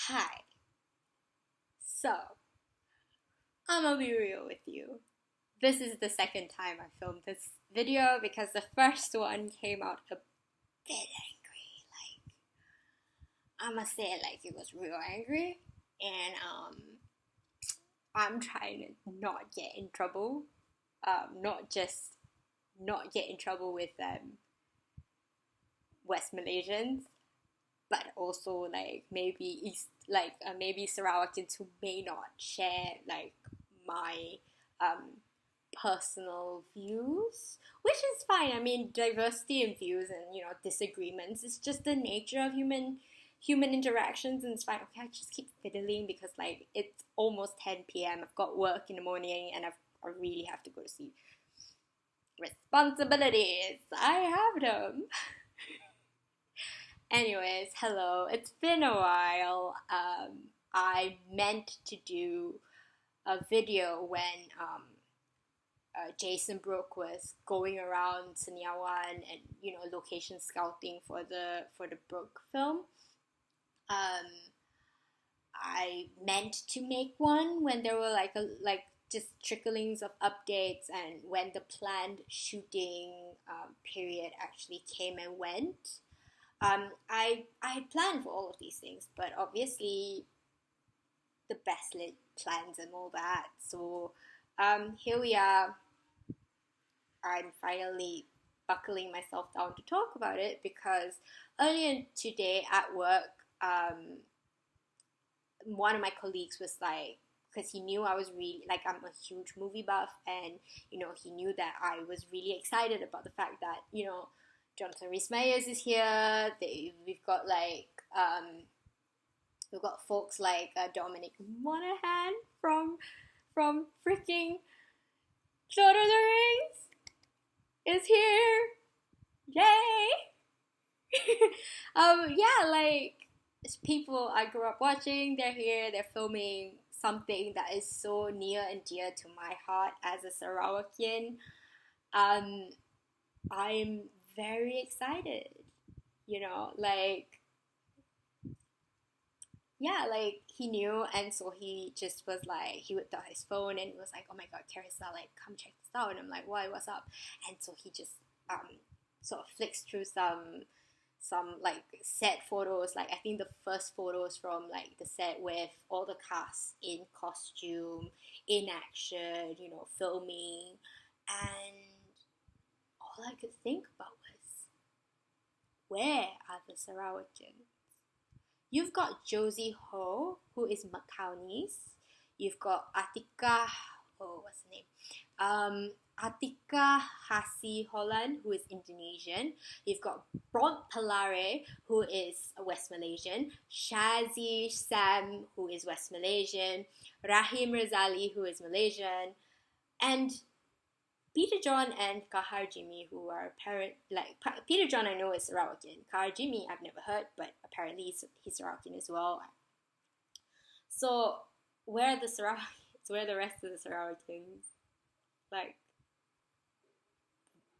Hi. So, I'm gonna be real with you. This is the second time I filmed this video because the first one came out a bit angry. Like, I'm gonna say it like it was real angry. And I'm trying to not get in trouble. Not just not get in trouble with West Malaysians, but also like maybe maybe Sarawakians who may not share like my um, personal views, which is fine. I mean, diversity in views and disagreements is just the nature of human interactions, and it's fine. Okay, I just keep fiddling because like it's almost 10 p.m. I've got work in the morning, and I really have to go to sleep. Responsibilities, I have them. Anyways, hello. It's been a while. I meant to do a video when Jason Brooke was going around Senyawan and location scouting for the Brooke film. I meant to make one when there were like just tricklings of updates and when the planned shooting period actually came and went. I planned for all of these things, but obviously the best laid plans and all that. So here we are. I'm finally buckling myself down to talk about it because earlier today at work, one of my colleagues was like, because he knew I was really like I'm a huge movie buff, and he knew that I was really excited about the fact that Jonathan Rhys Meyers is here. We've got we've got folks like Dominic Monaghan from freaking Lord of the Rings is here. Yay! Yeah, like people I grew up watching, they're here. They're filming something that is so near and dear to my heart as a Sarawakian. I'm very excited, like yeah, like he knew, and so he just was like, he whipped out his phone and he was like, oh my god, Carissa, like come check this out. And I'm like, why, what's up? And so he just sort of flicks through some like set photos. Like I think the first photos from like the set with all the cast in costume, in action, filming, and all I could think about was, where are the Sarawakians? You've got Josie Ho, who is Macaunese. You've got Atika, oh, what's the name? Atika Hasi Holland, who is Indonesian. You've got Bront Palare, who is West Malaysian. Shazi Sam, who is West Malaysian. Rahim Razali, who is Malaysian. And Peter John and Kahar Jimmy, who are Peter John I know is Sarawakian. Kahar Jimmy I've never heard, but apparently he's Sarawakian as well. So where are the Sarawakians? Where are the rest of the Sarawakians? Like,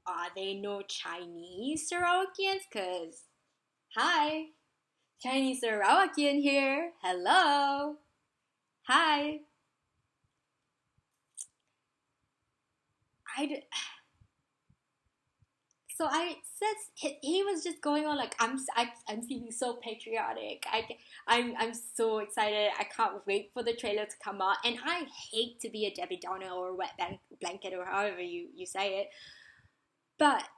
are they no Chinese Sarawakians? Cause hi, Chinese Sarawakian here. Hello, hi. So I said he was just going on like I'm feeling so patriotic. I'm so excited. I can't wait for the trailer to come out. And I hate to be a Debbie Downer or a wet blanket or however you say it, but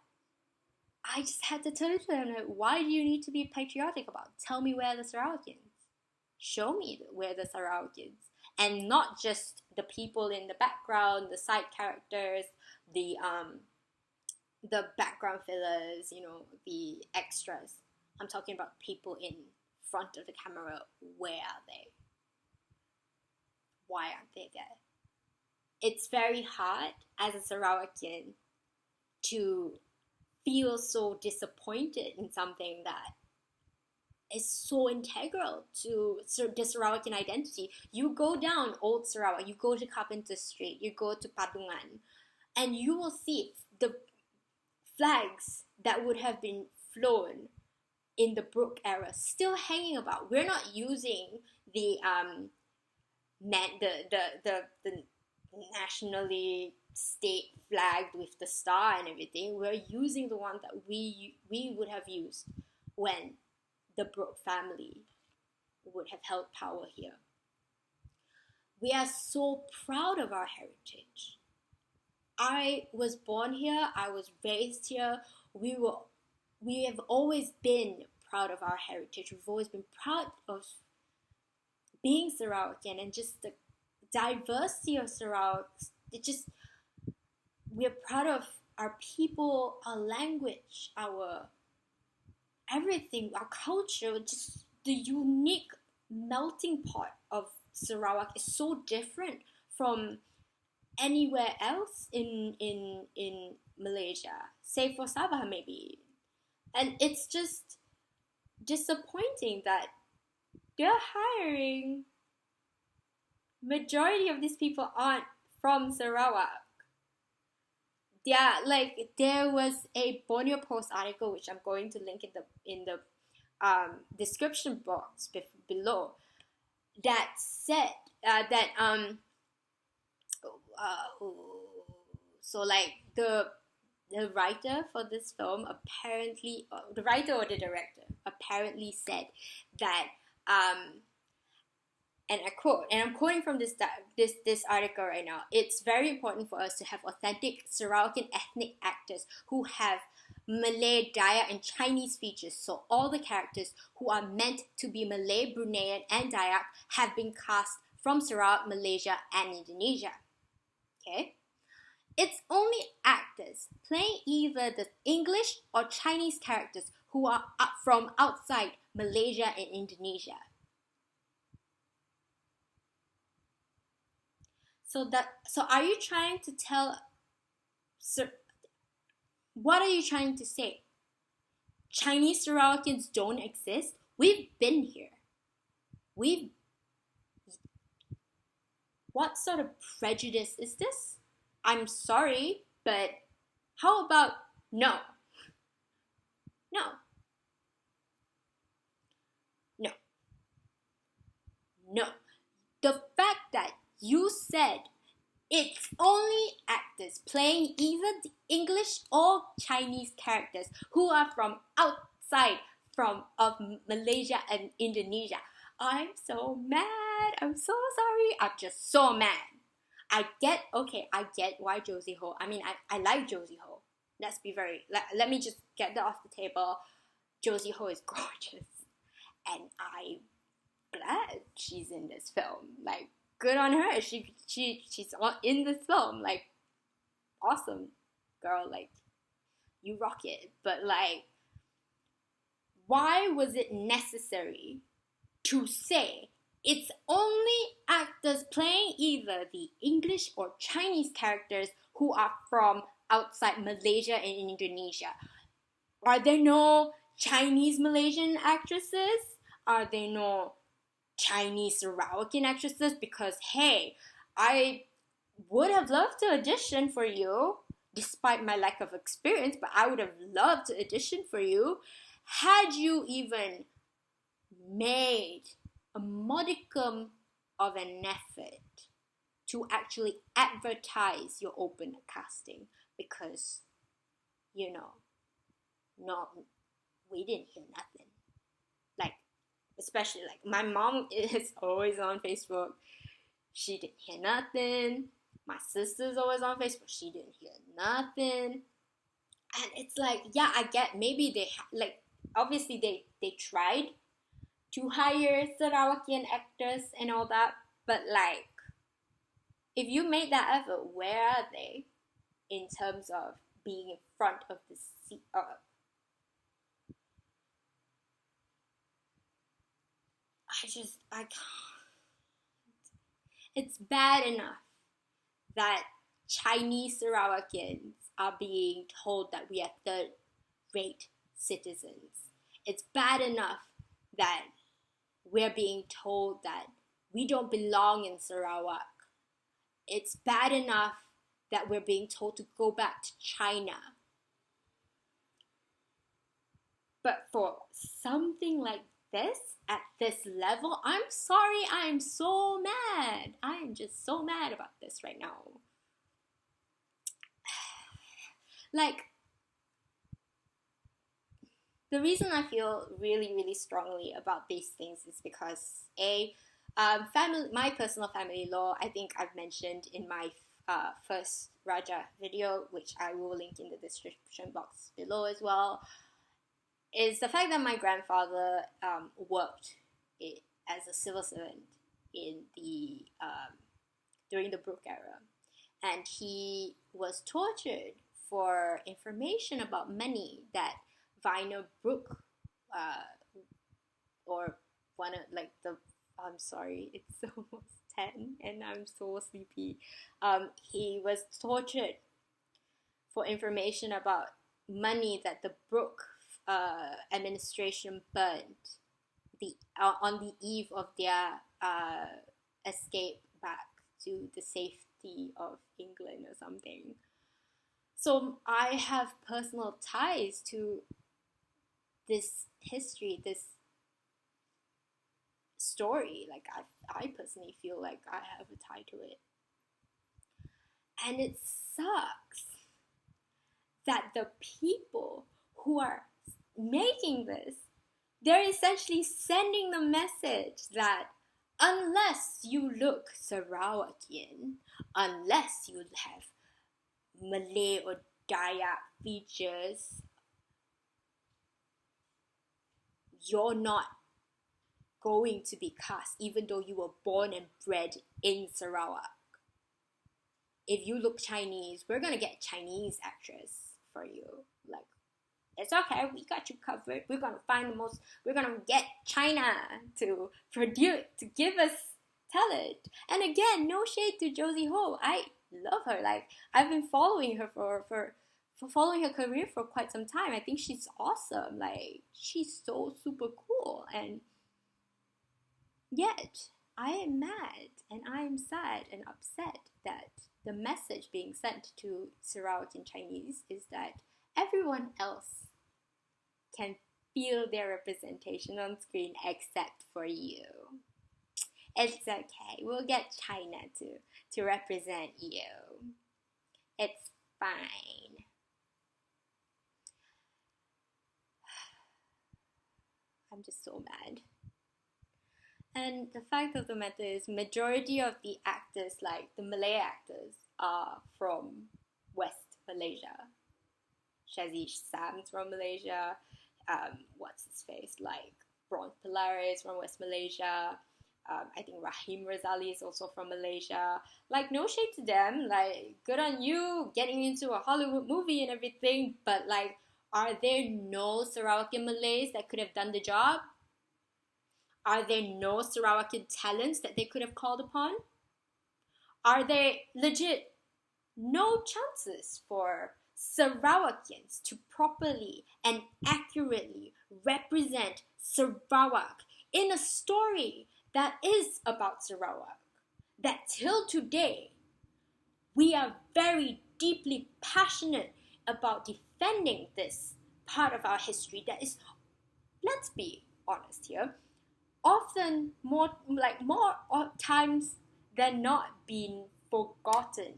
I just had to turn to him like, why do you need to be patriotic about? Tell me where the Sarawakians. Show me where the Sarawakians, and not just the people in the background, the side characters, the background fillers, the extras. I'm talking about people in front of the camera. Where are they? Why aren't they there? It's very hard as a Sarawakian to feel so disappointed in something that is so integral to the Sarawakian identity. You go down Old Sarawak, you go to Carpenter Street, you go to Padungan, and you will see the flags that would have been flown in the Brooke era still hanging about. We're not using the the nationally state flagged with the star and everything. We're using the one that we would have used when the Brooke family would have held power here. We are so proud of our heritage. I was born here, I was raised here. We have always been proud of our heritage. We've always been proud of being Sarawakian, and just the diversity of Sarawak. We're proud of our people, our language, our everything, our culture. Just the unique melting pot of Sarawak is so different from anywhere else in Malaysia, save for Sabah maybe. And it's just disappointing that they're hiring, majority of these people aren't from Sarawak. Yeah, like there was a Borneo Post article which I'm going to link in the description box below, that said so like the writer for this film apparently, the writer or the director apparently said that and I quote, and I'm quoting from this article right now. It's very important for us to have authentic Sarawakian ethnic actors who have Malay, Dayak, and Chinese features. So all the characters who are meant to be Malay, Bruneian, and Dayak have been cast from Sarawak, Malaysia, and Indonesia. Okay? It's only actors playing either the English or Chinese characters who are from outside Malaysia and Indonesia. So are you trying to tell, what are you trying to say? Chinese Sarawakians don't exist? We've been here. What sort of prejudice is this? I'm sorry, but how about no? No. No. No. The fact that you said it's only actors playing either the English or Chinese characters who are from outside of Malaysia and Indonesia. I'm so mad. I'm so sorry. I'm just so mad. I get why Josie Ho. I mean, I like Josie Ho. Let me just get that off the table. Josie Ho is gorgeous. And I'm glad she's in this film. Like, good on her. She's in this film. Like, awesome, girl. Like, you rock it. But like, why was it necessary to say it's only actors playing either the English or Chinese characters who are from outside Malaysia and Indonesia? Are there no Chinese Malaysian actresses? Are there no Chinese Sarawakian actresses? Because hey, I would have loved to audition for you, despite my lack of experience, but I would have loved to audition for you had you even made a modicum of an effort to actually advertise your open casting. Because, you know, we didn't hear nothing. Like, especially like my mom is always on Facebook. She didn't hear nothing. My sister's always on Facebook. She didn't hear nothing. And it's like, yeah, I get, maybe they obviously they tried to hire Sarawakian actors and all that, but like, if you made that effort, where are they in terms of being in front of the seat? I can't. It's bad enough that Chinese Sarawakians are being told that we are third-rate citizens. It's bad enough that we're being told that we don't belong in Sarawak. It's bad enough that we're being told to go back to China. But for something like this, at this level, I'm sorry, I'm so mad. I'm just so mad about this right now. Like, the reason I feel really, really strongly about these things is because my personal family law, I think I've mentioned in my first Rajah video, which I will link in the description box below as well, is the fact that my grandfather worked as a civil servant in the during the Brooke era, and he was tortured for information about money that Viner Brooke or one of like the I'm sorry, it's almost 10 and I'm so sleepy. He was tortured for information about money that the Brooke administration burnt on the eve of their escape back to the safety of England or something. So I have personal ties to this history, this story. Like I personally feel like I have a tie to it. And it sucks that the people who are making this, they're essentially sending the message that unless you look Sarawakian, unless you have Malay or Dayak features, you're not going to be cast even though you were born and bred in Sarawak. If you look Chinese, we're gonna get Chinese actress for you. Like, it's okay, we got you covered. We're gonna get China to produce, to give us talent. And again, no shade to Josie Ho. I love her. Like, I've been following her for following her career for quite some time. I think she's awesome. Like, she's so super cool. And yet, I am mad and I am sad and upset that the message being sent to Sarawakian Chinese is that everyone else can feel their representation on screen except for you. It's okay. We'll get China to represent you. It's fine. I'm just so mad. And the fact of the matter is, majority of the actors, like the Malay actors, are from West Malaysia. Shazzy Sam's from Malaysia. What's his face? Like Bron Polaris from West Malaysia. I think Rahim Razali is also from Malaysia. Like, no shade to them. Like, good on you getting into a Hollywood movie and everything. But like, are there no Sarawakian Malays that could have done the job? Are there no Sarawakian talents that they could have called upon? Are there legit no chances for Sarawakians to properly and accurately represent Sarawak in a story that is about Sarawak? That till today, we are very deeply passionate about defending this part of our history that is, let's be honest here, often more times than not being forgotten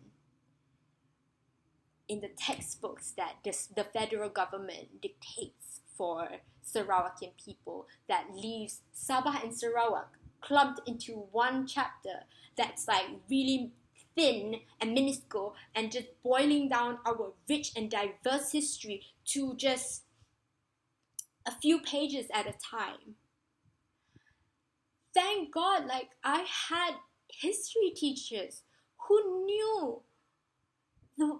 in the textbooks that the federal government dictates for Sarawakian people, that leaves Sabah and Sarawak clumped into one chapter that's like really thin and minuscule and just boiling down our rich and diverse history to just a few pages at a time. Thank God, like, I had history teachers who knew the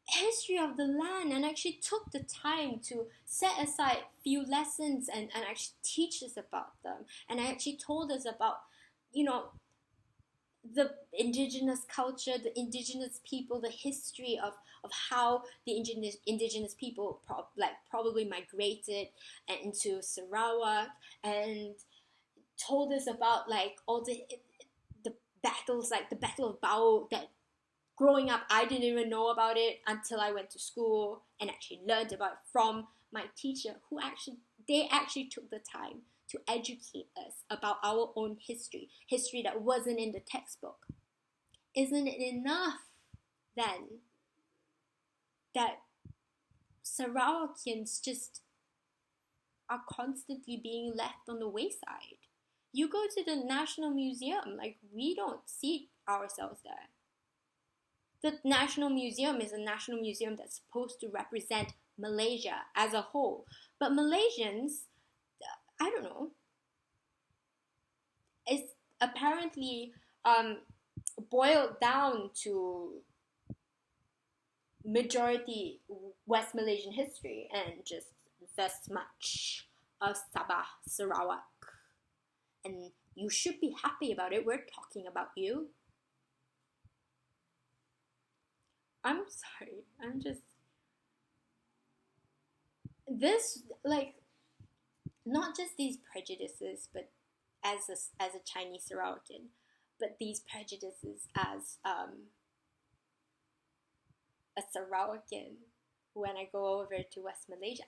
history of the land and actually took the time to set aside a few lessons and actually teach us about them, and actually told us about, you know, the indigenous culture, the indigenous people, the history of how the indigenous people probably migrated into Sarawak, and told us about like all the battles, like the Battle of Bao, that growing up I didn't even know about it until I went to school and actually learned about it from my teacher, they actually took the time to educate us about our own history that wasn't in the textbook. Isn't it enough then that Sarawakians just are constantly being left on the wayside? You go to the National Museum, like, we don't see ourselves there. The National Museum is a national museum that's supposed to represent Malaysia as a whole. But Malaysians, I don't know, it's apparently boiled down to majority West Malaysian history and just this much of Sabah, Sarawak. And you should be happy about it. We're talking about you. I'm sorry. I'm just... This, like, not just these prejudices, but as a Chinese Sarawakian, but these prejudices as a Sarawakian when I go over to West Malaysia.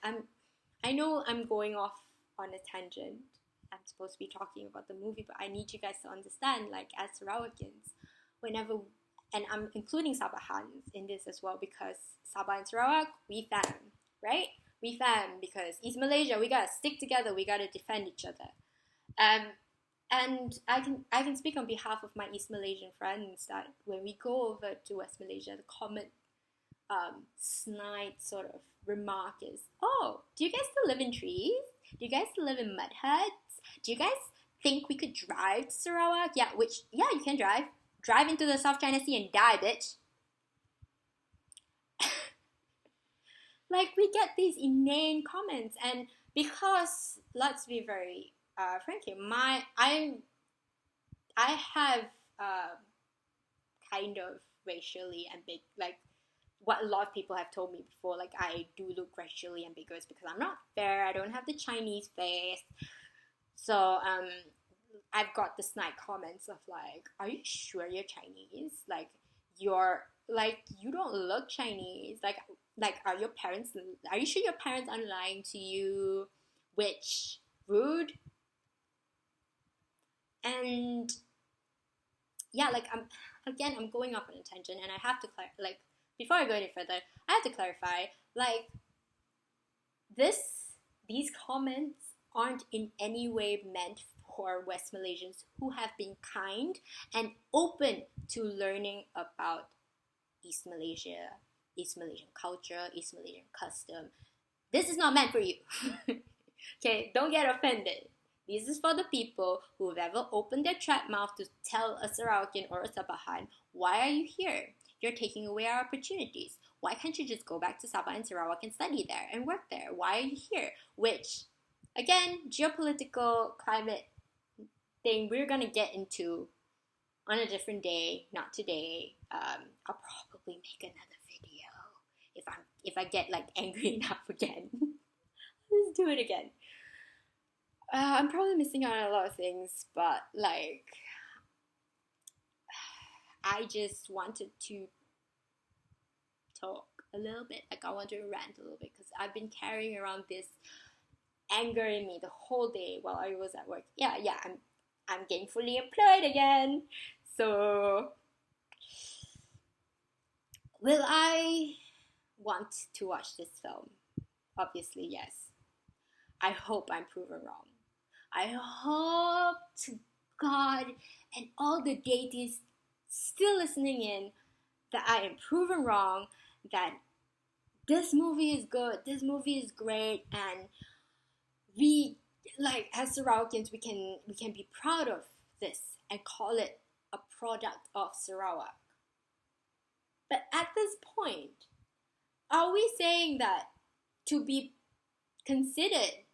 I know I'm going off on a tangent. I'm supposed to be talking about the movie, but I need you guys to understand, like, as Sarawakians, whenever, and I'm including Sabahans in this as well, because Sabah and Sarawak, we fam, right? We fam, because East Malaysia, we gotta stick together, we gotta defend each other. And I can speak on behalf of my East Malaysian friends that when we go over to West Malaysia, the common snide sort of remark is, oh, do you guys still live in trees? Do you guys still live in mud huts? Do you guys think we could drive to Sarawak? Yeah, you can drive. Drive into the South China Sea and die, bitch. Like, we get these inane comments, and because, let's be very frank here, I have kind of racially like, what a lot of people have told me before, like, I do look racially ambiguous because I'm not fair, I don't have the Chinese face. So, I've got the snide comments of, like, are you sure you're Chinese? Like, you don't look Chinese. Like, are you sure your parents aren't lying to you? Which, rude. And, yeah, like, I'm going off on a tangent, and I have to, before I go any further, I have to clarify, like, these comments aren't in any way meant for West Malaysians who have been kind and open to learning about East Malaysia, East Malaysian culture, East Malaysian custom. This is not meant for you. Okay, don't get offended. This is for the people who have ever opened their trap mouth to tell a Sarawakian or a Sabahan, why are you here? You're taking away our opportunities. Why can't you just go back to Sabah and Sarawak and study there and work there? Why are you here? Which, again, geopolitical climate thing we're gonna get into on a different day, not today. I'll probably make another video if I get, like, angry enough again. Let's do it again. I'm probably missing out on a lot of things, but, like, I just wanted to talk a little bit. Like, I want to rant a little bit because I've been carrying around this anger in me the whole day while I was at work. Yeah, I'm getting fully employed again. So, will I want to watch this film? Obviously, yes. I hope I'm proven wrong. I hope to God and all the deities still listening in that I am proven wrong, that this movie is good, this movie is great, and we, like, as Sarawakians, we can be proud of this and call it a product of Sarawak. But at this point, are we saying that to be considered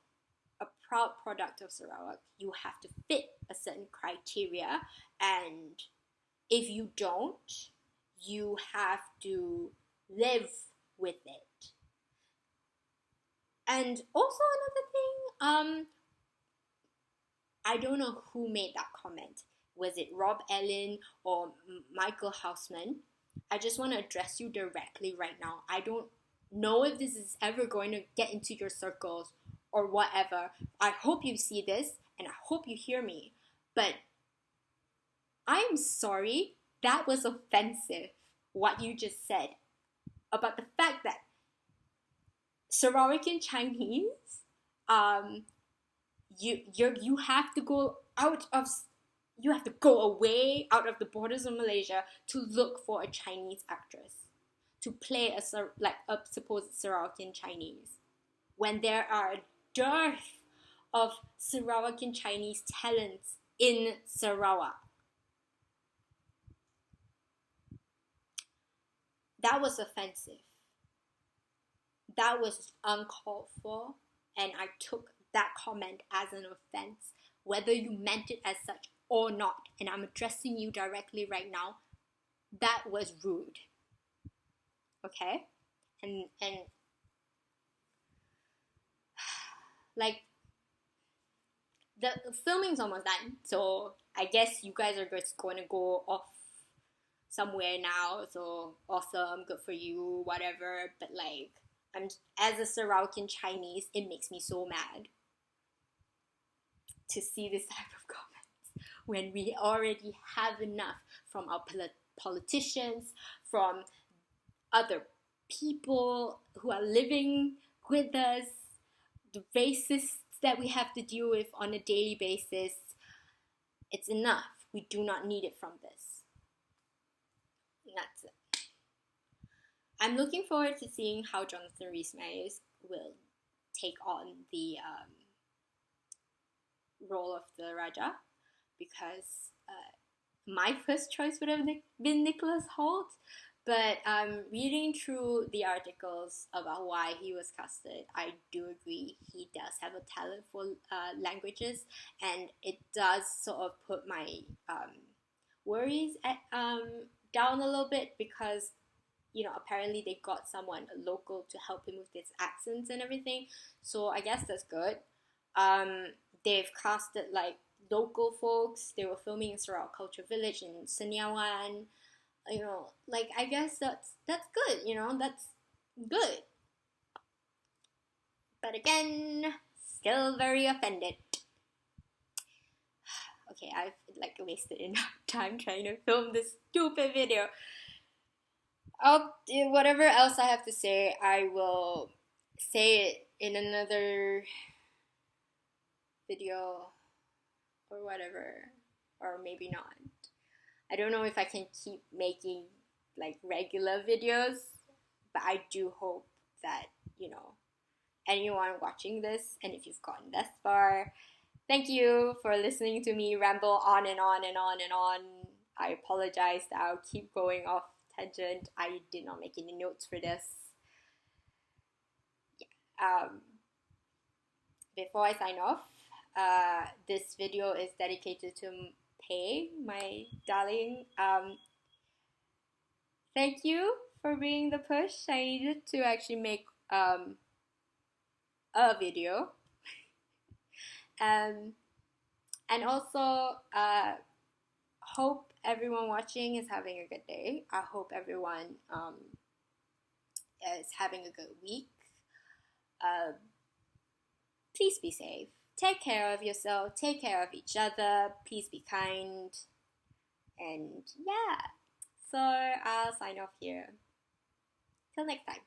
a proud product of Sarawak, you have to fit a certain criteria, and if you don't, you have to live with it? And also another thing, I don't know who made that comment. Was it Rob Ellen or Michael Hausman? I just want to address you directly right now. I don't know if this is ever going to get into your circles or whatever. I hope you see this and I hope you hear me. But I'm sorry, that was offensive, what you just said about the fact that Sarawak Chinese, you have to go out of, you have to go away out of the borders of Malaysia to look for a Chinese actress to play a supposed Sarawakian Chinese, when there are a dearth of Sarawakian Chinese talents in Sarawak. That was offensive. That was uncalled for, and I took that comment as an offense, whether you meant it as such or not. And I'm addressing you directly right now. That was rude. Okay? And like, the filming's almost done, so I guess you guys are just going to go off somewhere now, so awesome, good for you, whatever. But like, as a Sarawakian Chinese, it makes me so mad to see this type of comments when we already have enough from our politicians, from other people who are living with us, the racists that we have to deal with on a daily basis. It's enough. We do not need it from this. And that's it. I'm looking forward to seeing how Jonathan Rhys Meyers will take on the role of the Rajah, because my first choice would have been Nicholas Hoult, but reading through the articles about why he was casted, I do agree he does have a talent for languages, and it does sort of put my worries down a little bit, because apparently they got someone local to help him with his accents and everything, so I guess that's good. They've casted like local folks. They were filming in Sarawak Culture Village in Seniawan. Like, I guess that's good. That's good. But again, still very offended. Okay, I've like wasted enough time trying to film this stupid video. Whatever else I have to say, I will say it in another video or whatever, or maybe not. I don't know if I can keep making like regular videos, but I do hope that anyone watching this, and if you've gotten this far, thank you for listening to me ramble on and on and on and on. I apologize that I'll keep going off tangent. I did not make any notes for this. Before I sign off, this video is dedicated to Pei, my darling. Thank you for being the push I needed to actually make a video. And also, hope everyone watching is having a good day. I hope everyone is having a good week. Please be safe. Take care of yourself. Take care of each other. Please be kind. And yeah, so I'll sign off here. Till next time.